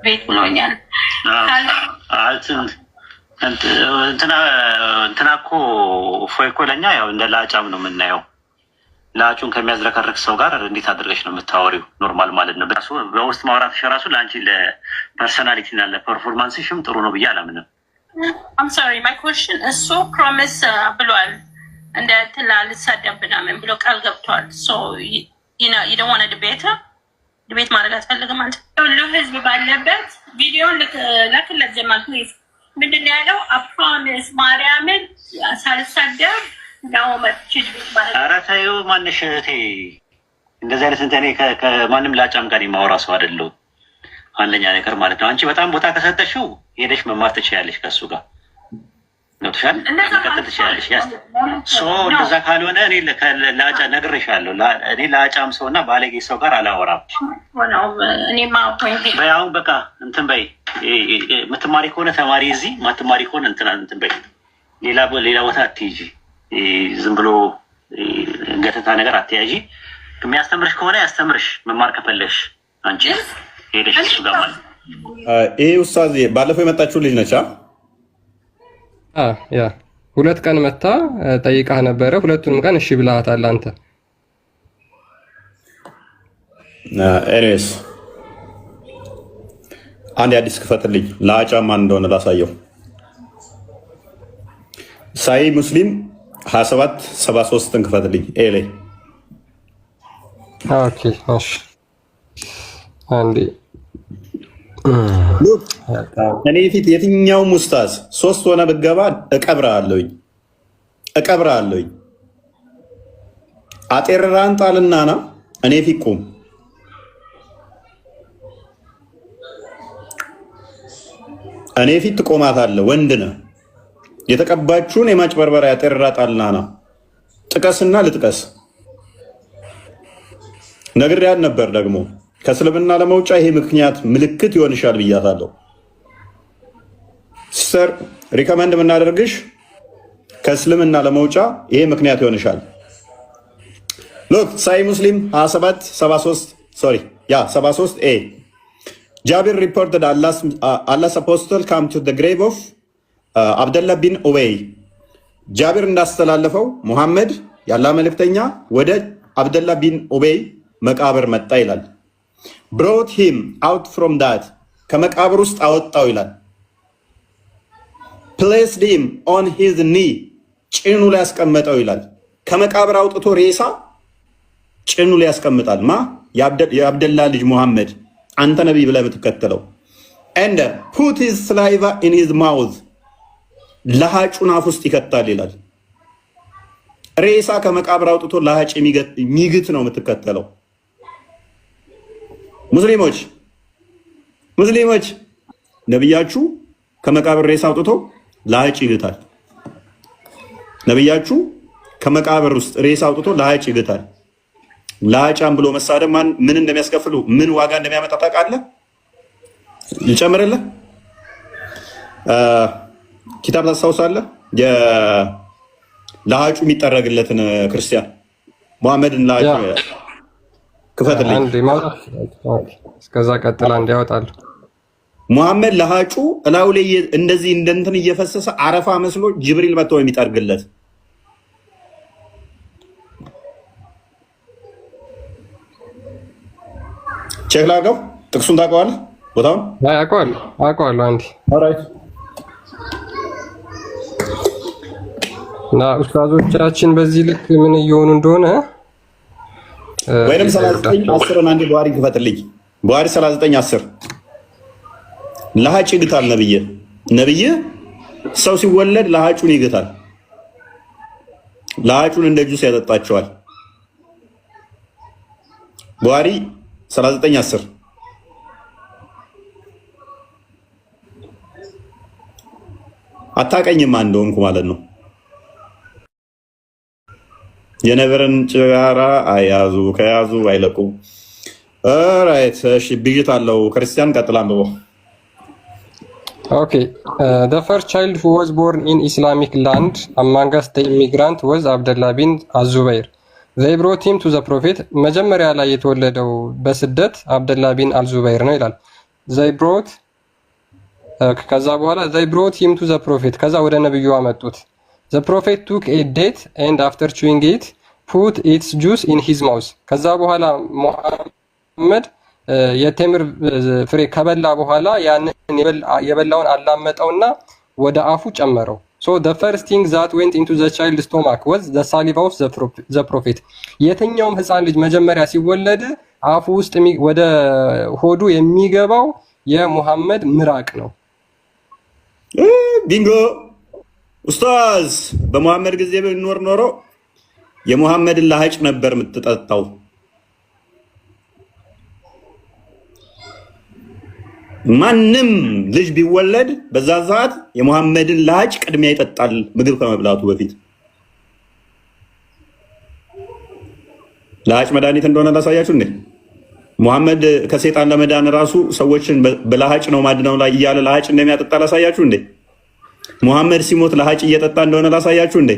ቤት ብሎኛል። እንትና እኮ እፎይ እኮ ለእኛ ያው እንደ ላጫም ነው የምናየው። ላጩን ከሚያዝረከርክ ሰው ጋር እንዴት አድርገሽ ነው የምታወሪው? ኖርማል ማለት ነው። በውስጥ ማውራትሽ ራሱ ለአንቺ ለፐርሶናሊቲ እና ለፐርፎርማንስሽም ጥሩ ነው ብዬ አላምንም። I'm sorry, my question እሱ ፕሮሚስ ብሏል እንደ ትላ ልሳደብ ምናምን ብሎ ቃል ገብቷል። So you don't want to debate ዲቤት ማድረግ አትፈልግም አንተ? ሁሉ ህዝብ ባለበት ቪዲዮን ላክለት ጀማል ፕሊዝ። ምንድን ነው ያለው? አፕሮሚስ ማርያምን ሳልሳደብ ነው መጥቼ ማለት። ኧረ ተይው ማንሽ እህቴ፣ እንደዚህ አይነት እንትን እኔ ከማንም ላጫም ጋር የማወራ ሰው አይደለሁም። አንደኛ ነገር ማለት ነው። አንቺ በጣም ቦታ ከሰጠሽው ሄደሽ መማር ትችያለሽ ከሱ ጋር ነው ተሻለ መቀጠል ትችያለሽ። እንደዛ ካልሆነ እኔ ላጫ ነግሬሻለሁ። እኔ ላጫም ሰውና ባለጌ ሰው ጋር አላወራም። አሁን በቃ እንትን በይ። የምትማሪ ከሆነ ተማሪ፣ እዚህ ማትማሪ ከሆነ እንትን በይ። ሌላ ቦታ አትይጂ። ዝም ብሎ ገተታ ነገር አትያዢ። የሚያስተምርሽ ከሆነ ያስተምርሽ። መማር ከፈለሽ አንቺ ሄደሽ እሱ ጋር ማለት ይሄ ኡስታዝ ባለፈው የመጣችው ልጅ ነች። ያ 2 ቀን መታ ጠይቃህ ነበረ። ሁለቱንም ቀን እሺ ብለሃታል አንተ። ኤሬስ አንድ አዲስ ክፈትልኝ። ላጫማ እንደሆነ ላሳየው። ሳይ ሙስሊም 2773 ክፈትልኝ። ኤሌ ኦኬ እሺ አንዴ እኔ ፊት የትኛውም ኡስታዝ 3 ሆነ ብገባ እቀብርሃለሁኝ። አጤራን ጣልና ና እኔ ፊት ቁም። እኔ ፊት ትቆማታለህ። ወንድ ነህ። የተቀባችሁን የማጭበርበሪያ አጤራ ጣልና ና ጥቀስና ልጥቀስ። ነግሬያት ነበር ደግሞ ከእስልምና ለመውጫ ይሄ ምክንያት ምልክት ይሆንሻል ብያታለሁ። ሲስተር ሪከመንድ የምናደርግሽ ከእስልምና ለመውጫ ይሄ ምክንያት ይሆንሻል። ሎክ ሳይ ሙስሊም 73 ኤ ጃቢር ሪፖርትድ አላስ አፖስትል ካም ቱ ዘ ግሬቭ ኦፍ አብደላ ቢን ኡበይ። ጃቢር እንዳስተላለፈው ሙሐመድ ያላ መልእክተኛ ወደ አብደላ ቢን ኡበይ መቃብር መጣ ይላል። brought him out from that ከመቃብር ውስጥ አወጣው ይላል። placed him on his knee ጭኑ ላይ ያስቀመጠው ይላል። ከመቃብር አውጥቶ ሬሳ ጭኑ ላይ ያስቀምጣል። የአብደላ ልጅ ሙሐመድ አንተ ነብይ ብለህ የምትከተለው and put his saliva in his mouth ለሃጩን አፍ ውስጥ ይከታል ይላል። ሬሳ ከመቃብር አውጥቶ ለሃጭ የሚግት ነው የምትከተለው። ሙስሊሞች ነብያችሁ ከመቃብር ሬሳ አውጥቶ ለሃጭ ይግታል። ነብያችሁ ከመቃብር ውስጥ ሬሳ አውጥቶ ለሃጭ ይግታል። ለሃጫም ብሎ መሳደብ ምን እንደሚያስከፍሉ ምን ዋጋ እንደሚያመጣ ታውቃለህ? ልጨምርልህ። ኪታብ ታስታውሳለህ? ለሃጩ የሚጠረግለትን ክርስቲያን ሙሐመድን ለሃጩ ክፈትልኝ። እስከዛ ቀጥላ እንዲያወጣሉ ሙሐመድ ለሃጩ እላው ላይ እንደዚህ እንደንትን እየፈሰሰ አረፋ መስሎ ጅብሪል መጥቶ የሚጠርግለት ቼክ ላድርገው። ጥቅሱን ታውቀዋለህ? ቦታውን አውቀዋለሁ። አንዴ ኦራይት። እና ኡስታዞቻችን በዚህ ልክ ምን እየሆኑ እንደሆነ ወይንም 39:10 አንዴ ቡሃሪ ክፈትልኝ። ቡሃሪ 39:10 ለሃጭ ይግታል። ነብይ ሰው ሲወለድ ለሃጩን ይግታል። ለሃጩን እንደ ጁስ ያጠጣቸዋል። ቡሃሪ 39:10 አታቀኝማ እንደሆንኩ ማለት ነው። የነበረን ጭራራ አያዙ ከያዙ አይለቁ። ኦራይት እሺ፣ ብይት አለው ክርስቲያን ቀጥላም ነው። ኦኬ the first child who was born in Islamic land among us the immigrant was Abdullah bin Az-Zubair. They brought him to the prophet. መጀመሪያ ላይ የተወለደው በስደት አብደላ ቢን አልዙበይር ነው ይላል። they brought ከዛ በኋላ they brought him to the prophet ከዛ ወደ ነብዩ አመጡት። the prophet took a date and after chewing it put its juice in his mouth ከዛ በኋላ ሙሐመድ የቴምር ፍሬ ከበላ በኋላ ያንን የበላውን አላመጠውና ወደ አፉ ጨመረው። so the first thing that went into the child's stomach was the saliva of the prophet የትኛውም ህፃን ልጅ መጀመሪያ ሲወለድ አፉ ውስጥ ወደ ሆዱ የሚገባው የሙሐመድ ምራቅ ነው። ቢንጎ ኡስታዝ፣ በሙሐመድ ጊዜ ብንኖር ኖሮ የሙሐመድን ለሀጭ ነበር የምትጠጣው። ማንም ልጅ ቢወለድ በዛ ሰዓት የሙሐመድን ለሀጭ ቅድሚያ ይጠጣል ምግብ ከመብላቱ በፊት። ለሀጭ መድኃኒት እንደሆነ ላሳያችሁ እንዴ። ሙሐመድ ከሰይጣን ለመዳን ራሱ ሰዎችን በለሀጭ ነው ማድነው ላይ እያለ ለሀጭ እንደሚያጠጣ ላሳያችሁ እንዴ። ሙሐመድ ሲሞት ለሀጭ እየጠጣ እንደሆነ ላሳያችሁ እንዴ።